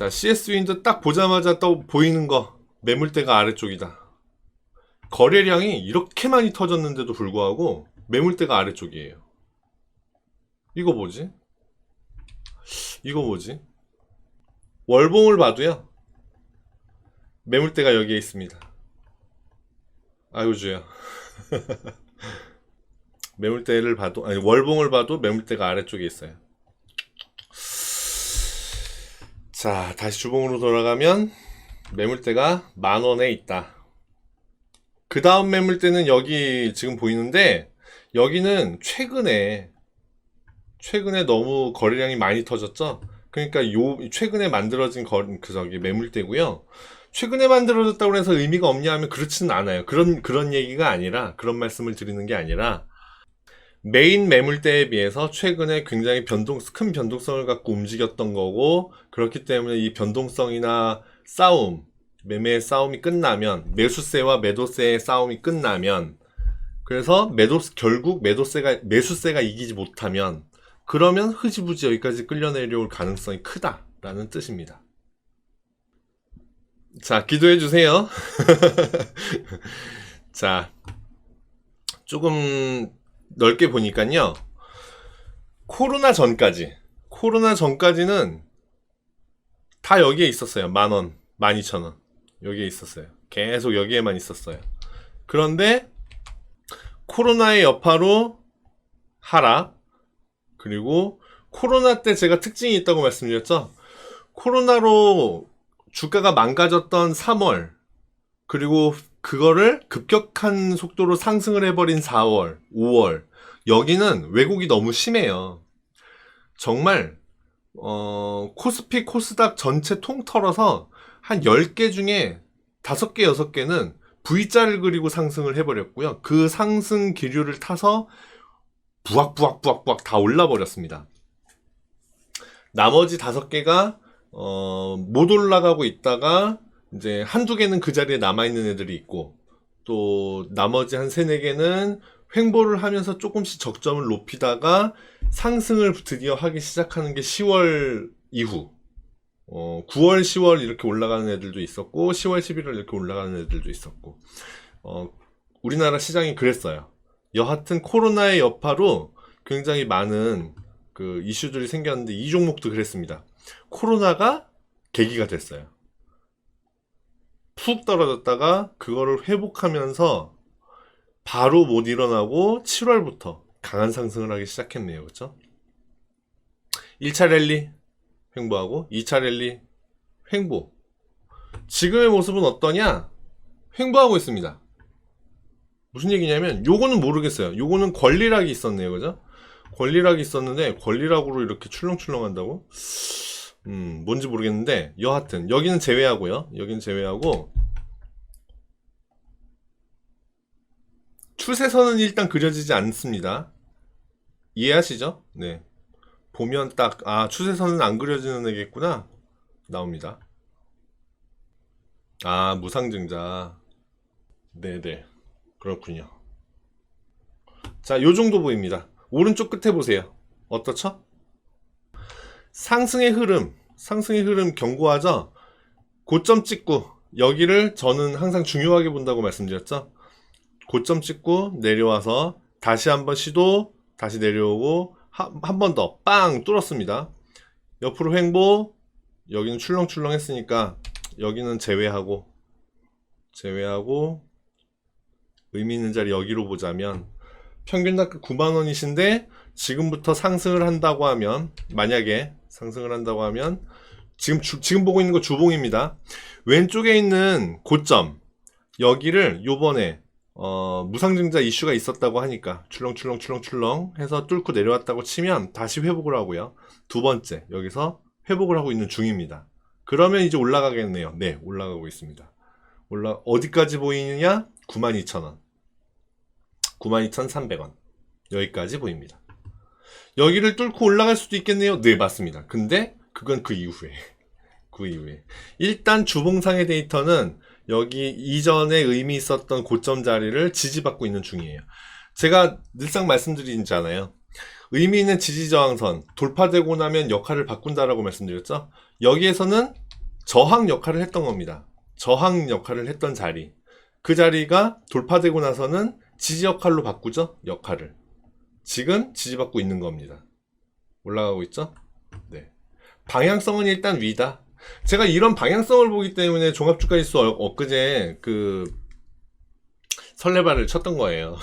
자, CS 윈도 딱 보자마자 또 보이는 거 매물대가 아래쪽이다. 거래량이 이렇게 많이 터졌는데도 불구하고 매물대가 아래쪽이에요. 이거 뭐지? 이거 뭐지? 월봉을 봐도요, 매물대가 여기에 있습니다. 아이고 주야. 매물대를 봐도, 아니 월봉을 봐도 매물대가 아래쪽에 있어요. 자, 다시 주봉으로 돌아가면 매물대가 10,000원에 있다. 그 다음 매물대는 여기 지금 보이는데, 여기는 최근에 너무 거래량이 많이 터졌죠. 그러니까 최근에 만들어진 매물대고요. 최근에 만들어졌다고 해서 의미가 없냐 하면 그렇지는 않아요. 그런 얘기가 아니라, 그런 말씀을 드리는 게 아니라, 메인 매물대에 비해서 최근에 굉장히 큰 변동성을 갖고 움직였던 거고, 그렇기 때문에 이 변동성이나 매매의 싸움이 끝나면, 매수세와 매도세의 싸움이 끝나면, 그래서 결국 매수세가 이기지 못하면, 그러면 흐지부지 여기까지 끌려 내려올 가능성이 크다라는 뜻입니다. 자, 기도해 주세요. 자, 조금 넓게 보니까요, 코로나 전까지는 다 여기에 있었어요. 10,000원, 12,000원 여기에 있었어요. 계속 여기에만 있었어요. 그런데 코로나의 여파로 하락, 그리고 코로나 때 제가 특징이 있다고 말씀드렸죠. 코로나로 주가가 망가졌던 3월, 그리고 그거를 급격한 속도로 상승을 해버린 4월, 5월, 여기는 왜곡이 너무 심해요. 정말 코스피, 코스닥 전체 통틀어서 한 10개 중에 5개, 6개는 V자를 그리고 상승을 해버렸고요. 그 상승 기류를 타서 부악부악 다 올라버렸습니다. 나머지 5개가 못 올라가고 있다가 이제 한두 개는 그 자리에 남아있는 애들이 있고, 또 나머지 한 3, 4개는 횡보를 하면서 조금씩 적점을 높이다가 상승을 드디어 하기 시작하는 게 10월 이후, 9월, 10월 이렇게 올라가는 애들도 있었고, 10월, 11월 이렇게 올라가는 애들도 있었고, 우리나라 시장이 그랬어요. 여하튼 코로나의 여파로 굉장히 많은 그 이슈들이 생겼는데, 이 종목도 그랬습니다. 코로나가 계기가 됐어요. 푹 떨어졌다가 그거를 회복하면서 바로 못 일어나고 7월부터 강한 상승을 하기 시작했네요. 그렇죠? 1차 랠리 횡보하고 2차 랠리 횡보. 지금의 모습은 어떠냐? 횡보하고 있습니다. 무슨 얘기냐면, 요거는 모르겠어요. 요거는 권리락이 있었네요. 그죠? 권리락이 있었는데 권리락으로 이렇게 출렁출렁 한다고? 뭔지 모르겠는데, 여하튼 여기는 제외하고요. 여기는 제외하고, 추세선은 일단 그려지지 않습니다. 이해하시죠? 네. 보면 딱, 추세선은 안 그려지는 애겠구나 나옵니다. 무상증자. 네네, 그렇군요. 자, 요 정도 보입니다. 오른쪽 끝에 보세요. 어떻죠? 상승의 흐름 견고하죠? 고점 찍고, 여기를 저는 항상 중요하게 본다고 말씀드렸죠? 고점 찍고 내려와서 다시 한번 시도, 다시 내려오고, 한 번 더 빵 뚫었습니다. 옆으로 횡보, 여기는 출렁출렁 했으니까 여기는 제외하고 의미 있는 자리 여기로 보자면, 평균 단가 90,000원이신데 지금부터 상승을 한다고 하면, 만약에 상승을 한다고 하면, 지금 보고 있는 거 주봉입니다. 왼쪽에 있는 고점, 여기를 요번에 무상증자 이슈가 있었다고 하니까 출렁출렁 해서 뚫고 내려왔다고 치면 다시 회복을 하고요. 두 번째, 여기서 회복을 하고 있는 중입니다. 그러면 이제 올라가겠네요. 네, 올라가고 있습니다. 어디까지 보이느냐? 92,000원, 92,300원 여기까지 보입니다. 여기를 뚫고 올라갈 수도 있겠네요. 네, 맞습니다. 근데 그건 그 이후에 일단 주봉상의 데이터는 여기 이전에 의미 있었던 고점 자리를 지지받고 있는 중이에요. 제가 늘상 말씀드리잖아요. 의미 있는 지지저항선 돌파되고 나면 역할을 바꾼다라고 말씀드렸죠. 여기에서는 저항 역할을 했던 겁니다. 저항 역할을 했던 자리. 그 자리가 돌파되고 나서는 지지 역할로 바꾸죠? 역할을. 지금 지지받고 있는 겁니다. 올라가고 있죠? 네. 방향성은 일단 위다. 제가 이런 방향성을 보기 때문에 종합주가지수 엊그제 설레발을 쳤던 거예요.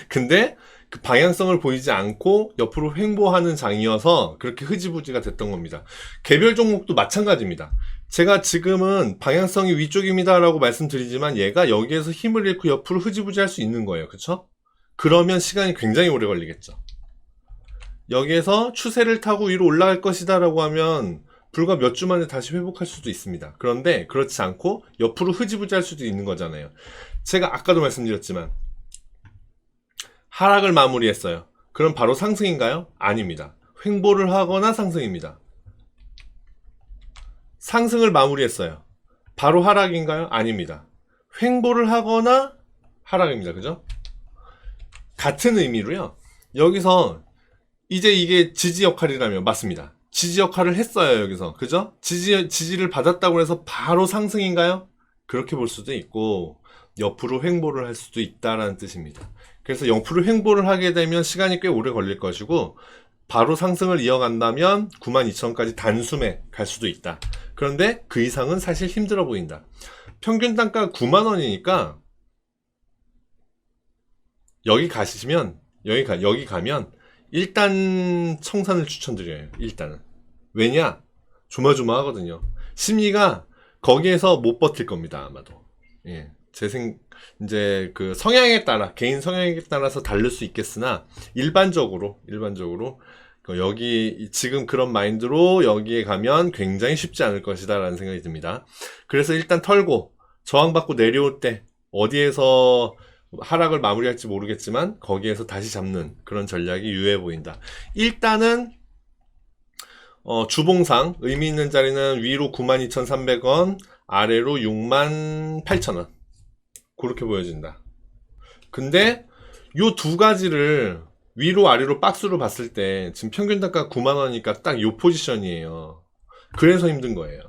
근데 그 방향성을 보이지 않고 옆으로 횡보하는 장이어서 그렇게 흐지부지가 됐던 겁니다. 개별 종목도 마찬가지입니다. 제가 지금은 방향성이 위쪽입니다 라고 말씀드리지만 얘가 여기에서 힘을 잃고 옆으로 흐지부지 할 수 있는 거예요. 그쵸? 그러면 시간이 굉장히 오래 걸리겠죠. 여기에서 추세를 타고 위로 올라갈 것이다 라고 하면 불과 몇 주 만에 다시 회복할 수도 있습니다. 그런데 그렇지 않고 옆으로 흐지부지 할 수도 있는 거잖아요. 제가 아까도 말씀드렸지만 하락을 마무리했어요. 그럼 바로 상승인가요? 아닙니다. 횡보를 하거나 상승입니다. 상승을 마무리했어요. 바로 하락인가요? 아닙니다. 횡보를 하거나 하락입니다. 그죠? 같은 의미로요. 여기서 이제 이게 지지 역할이라면 맞습니다. 지지 역할을 했어요. 여기서. 그죠? 지지를 받았다고 해서 바로 상승인가요? 그렇게 볼 수도 있고 옆으로 횡보를 할 수도 있다라는 뜻입니다. 그래서 옆으로 횡보를 하게 되면 시간이 꽤 오래 걸릴 것이고 바로 상승을 이어간다면 92,000원까지 단숨에 갈 수도 있다. 그런데 그 이상은 사실 힘들어 보인다. 평균 단가 9만원이니까 여기 가면 일단 청산을 추천드려요. 일단은. 왜냐? 조마조마하거든요. 심리가 거기에서 못 버틸 겁니다. 아마도. 예. 이제 그 성향에 따라, 개인 성향에 따라서 다를 수 있겠으나 일반적으로 여기 지금 그런 마인드로 여기에 가면 굉장히 쉽지 않을 것이다 라는 생각이 듭니다. 그래서 일단 털고 저항받고 내려올 때 어디에서 하락을 마무리할지 모르겠지만 거기에서 다시 잡는 그런 전략이 유효해 보인다. 일단은 주봉상 의미 있는 자리는 위로 92,300원, 아래로 68,000원. 그렇게 보여진다. 근데 요 두 가지를 위로 아래로 박스로 봤을 때 지금 평균 단가 9만원이니까 딱 요 포지션이에요. 그래서 힘든 거예요.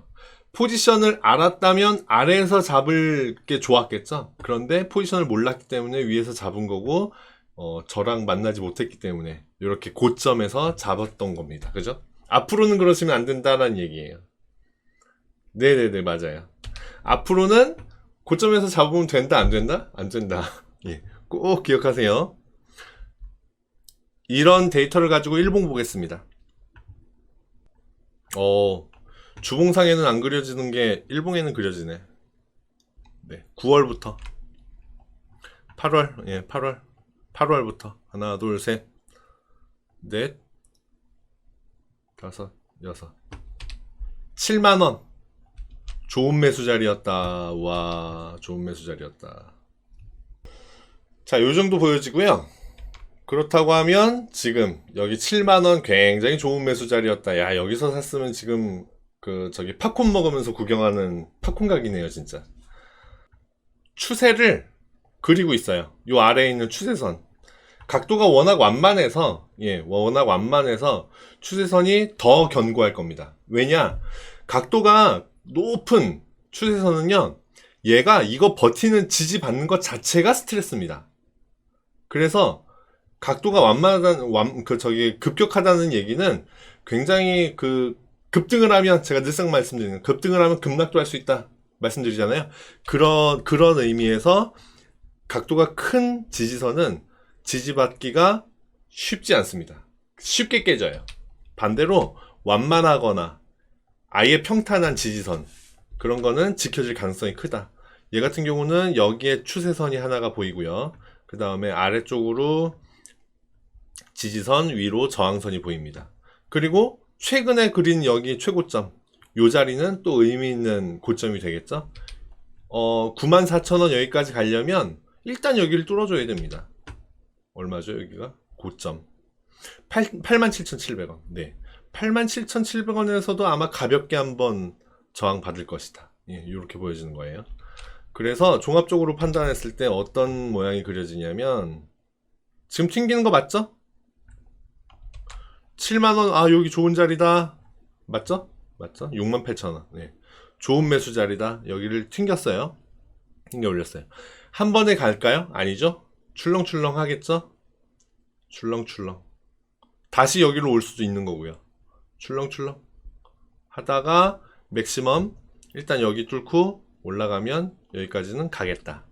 포지션을 알았다면 아래에서 잡을 게 좋았겠죠. 그런데 포지션을 몰랐기 때문에 위에서 잡은 거고 저랑 만나지 못했기 때문에 이렇게 고점에서 잡았던 겁니다. 그죠? 앞으로는 그러시면 안 된다라는 얘기예요. 네네네, 맞아요. 앞으로는 고점에서 잡으면 된다 안 된다? 안 된다. 예, 꼭 기억하세요. 이런 데이터를 가지고 일봉 보겠습니다. 주봉상에는 안 그려지는 게 일봉에는 그려지네. 네, 9월부터 8월, 예, 8월부터 하나, 둘, 셋, 넷, 다섯, 여섯, 7만원. 좋은 매수 자리였다. 와, 좋은 매수 자리였다. 자, 요 정도 보여지고요. 그렇다고 하면 지금 여기 7만원 굉장히 좋은 매수 자리였다. 야, 여기서 샀으면 지금 저기 팝콘 먹으면서 구경하는 팝콘 각이네요, 진짜. 추세를 그리고 있어요. 요 아래에 있는 추세선. 각도가 워낙 완만해서 추세선이 더 견고할 겁니다. 왜냐? 각도가 높은 추세선은요, 얘가 이거 버티는 지지 받는 것 자체가 스트레스입니다. 그래서 각도가 급격하다는 얘기는 굉장히 급등을 하면, 제가 늘상 말씀드리는, 급등을 하면 급락도 할 수 있다 말씀드리잖아요. 그런 의미에서 각도가 큰 지지선은 지지받기가 쉽지 않습니다. 쉽게 깨져요. 반대로 완만하거나 아예 평탄한 지지선, 그런 거는 지켜질 가능성이 크다. 얘 같은 경우는 여기에 추세선이 하나가 보이고요. 그 다음에 아래쪽으로 지지선, 위로 저항선이 보입니다. 그리고 최근에 그린 여기 최고점, 요 자리는 또 의미 있는 고점이 되겠죠. 94,000원 여기까지 가려면 일단 여기를 뚫어줘야 됩니다. 얼마죠 여기가? 고점 87,700원. 네, 87,700원에서도 아마 가볍게 한번 저항 받을 것이다. 예, 이렇게 보여지는 거예요. 그래서 종합적으로 판단했을 때 어떤 모양이 그려지냐면, 지금 튕기는 거 맞죠? 7만원, 아, 여기 좋은 자리다. 맞죠? 맞죠? 68,000원. 네. 좋은 매수 자리다. 여기를 튕겼어요. 튕겨 올렸어요. 한 번에 갈까요? 아니죠. 출렁출렁 하겠죠. 출렁출렁. 다시 여기로 올 수도 있는 거고요. 출렁출렁 하다가 맥시멈 일단 여기 뚫고 올라가면 여기까지는 가겠다.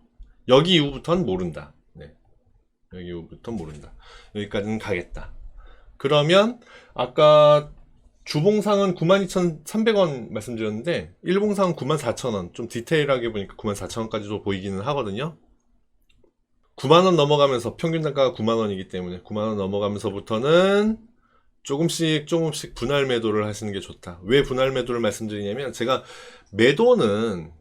여기 이후부터는 모른다. 네. 여기 이후부터는 모른다. 여기까지는 가겠다. 그러면 아까 주봉상은 92,300원 말씀드렸는데 일봉상은 94,000원. 좀 디테일하게 보니까 94,000원까지도 보이기는 하거든요. 9만원 넘어가면서 평균 단가가 9만원이기 때문에 9만원 넘어가면서부터는 조금씩 분할 매도를 하시는 게 좋다. 왜 분할 매도를 말씀드리냐면 제가 매도는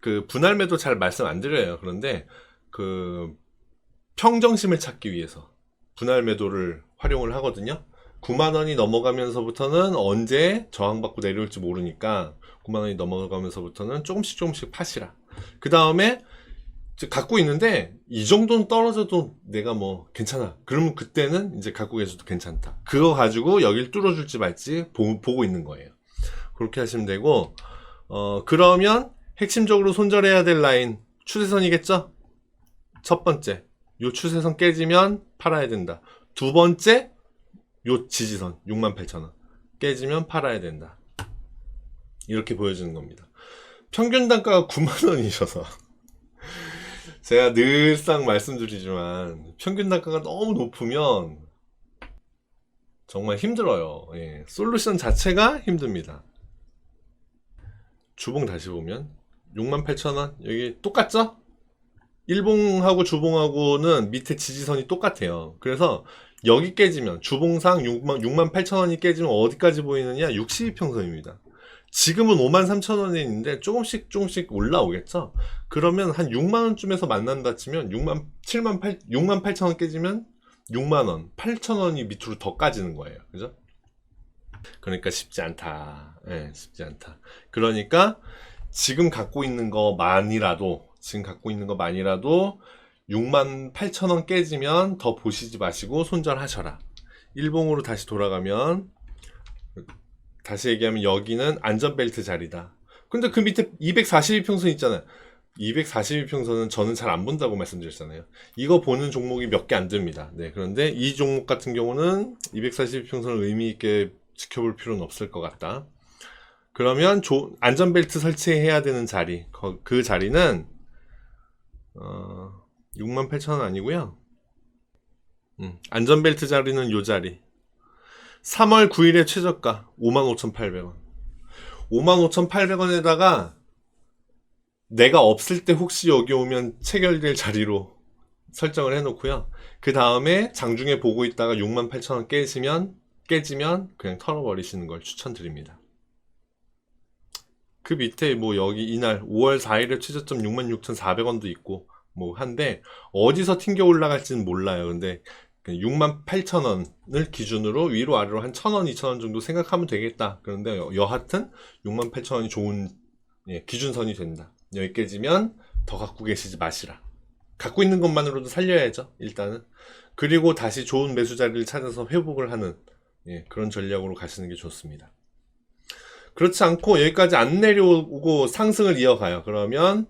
그 분할 매도 잘 말씀 안 드려요. 그런데 그 평정심을 찾기 위해서 분할 매도를 활용을 하거든요. 9만원이 넘어가면서부터는 언제 저항받고 내려올지 모르니까 9만원이 넘어가면서부터는 조금씩 파시라. 그 다음에 갖고 있는데 이 정도는 떨어져도 내가 뭐 괜찮아. 그러면 그때는 이제 갖고 계셔도 괜찮다. 그거 가지고 여길 뚫어줄지 말지 보고 있는 거예요. 그렇게 하시면 되고 그러면 핵심적으로 손절해야 될 라인 추세선이겠죠? 첫 번째 요 추세선 깨지면 팔아야 된다. 두 번째 요 지지선 68,000원 깨지면 팔아야 된다. 이렇게 보여주는 겁니다. 평균 단가가 9만원이셔서 제가 늘상 말씀드리지만 평균 단가가 너무 높으면 정말 힘들어요. 예, 솔루션 자체가 힘듭니다. 주봉 다시 보면 68,000원 여기 똑같죠? 일봉하고 주봉하고는 밑에 지지선이 똑같아요. 그래서 여기 깨지면 주봉상 68,000원이 깨지면 어디까지 보이느냐? 62평선입니다. 지금은 53,000원에 있는데 조금씩 올라오겠죠? 그러면 한 6만원쯤에서 만난다 치면 68,000원 깨지면 6만원, 8,000원이 밑으로 더 까지는 거예요. 그죠? 그러니까 쉽지 않다. 예, 쉽지 않다. 그러니까 지금 갖고 있는 것만이라도 68,000원 깨지면 더 보시지 마시고 손절하셔라. 일봉으로 다시 돌아가면 다시 얘기하면 여기는 안전벨트 자리다. 근데 그 밑에 242평선 있잖아요. 242평선은 저는 잘 안 본다고 말씀드렸잖아요. 이거 보는 종목이 몇 개 안 됩니다. 네, 그런데 이 종목 같은 경우는 242평선을 의미 있게 지켜볼 필요는 없을 것 같다. 그러면 안전벨트 설치해야 되는 자리, 그 자리는 68,000원 아니고요. 안전벨트 자리는 요 자리. 3월 9일에 최저가 55,800원. 55,800원에다가 내가 없을 때 혹시 여기 오면 체결될 자리로 설정을 해놓고요. 그 다음에 장중에 보고 있다가 68,000원 깨지면 그냥 털어버리시는 걸 추천드립니다. 그 밑에 뭐 여기 이날 5월 4일에 최저점 66,400원도 있고 뭐 한데 어디서 튕겨 올라갈지는 몰라요. 근데 68,000원을 기준으로 위로 아래로 한 1,000원, 2,000원 정도 생각하면 되겠다. 그런데 여하튼 68,000원이 좋은 기준선이 된다. 여기 깨지면 더 갖고 계시지 마시라. 갖고 있는 것만으로도 살려야죠. 일단은. 그리고 다시 좋은 매수 자리를 찾아서 회복을 하는 그런 전략으로 가시는 게 좋습니다. 그렇지 않고 여기까지 안 내려오고 상승을 이어가요. 그러면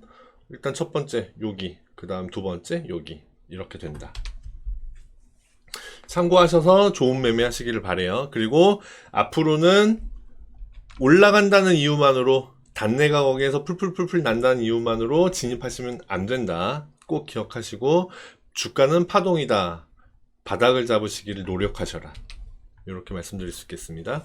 일단 첫 번째 여기, 그 다음 두 번째 여기 이렇게 된다. 참고하셔서 좋은 매매 하시기를 바래요. 그리고 앞으로는 올라간다는 이유만으로 단내가 거기에서 풀풀 난다는 이유만으로 진입하시면 안 된다. 꼭 기억하시고 주가는 파동이다. 바닥을 잡으시기를 노력하셔라. 이렇게 말씀드릴 수 있겠습니다.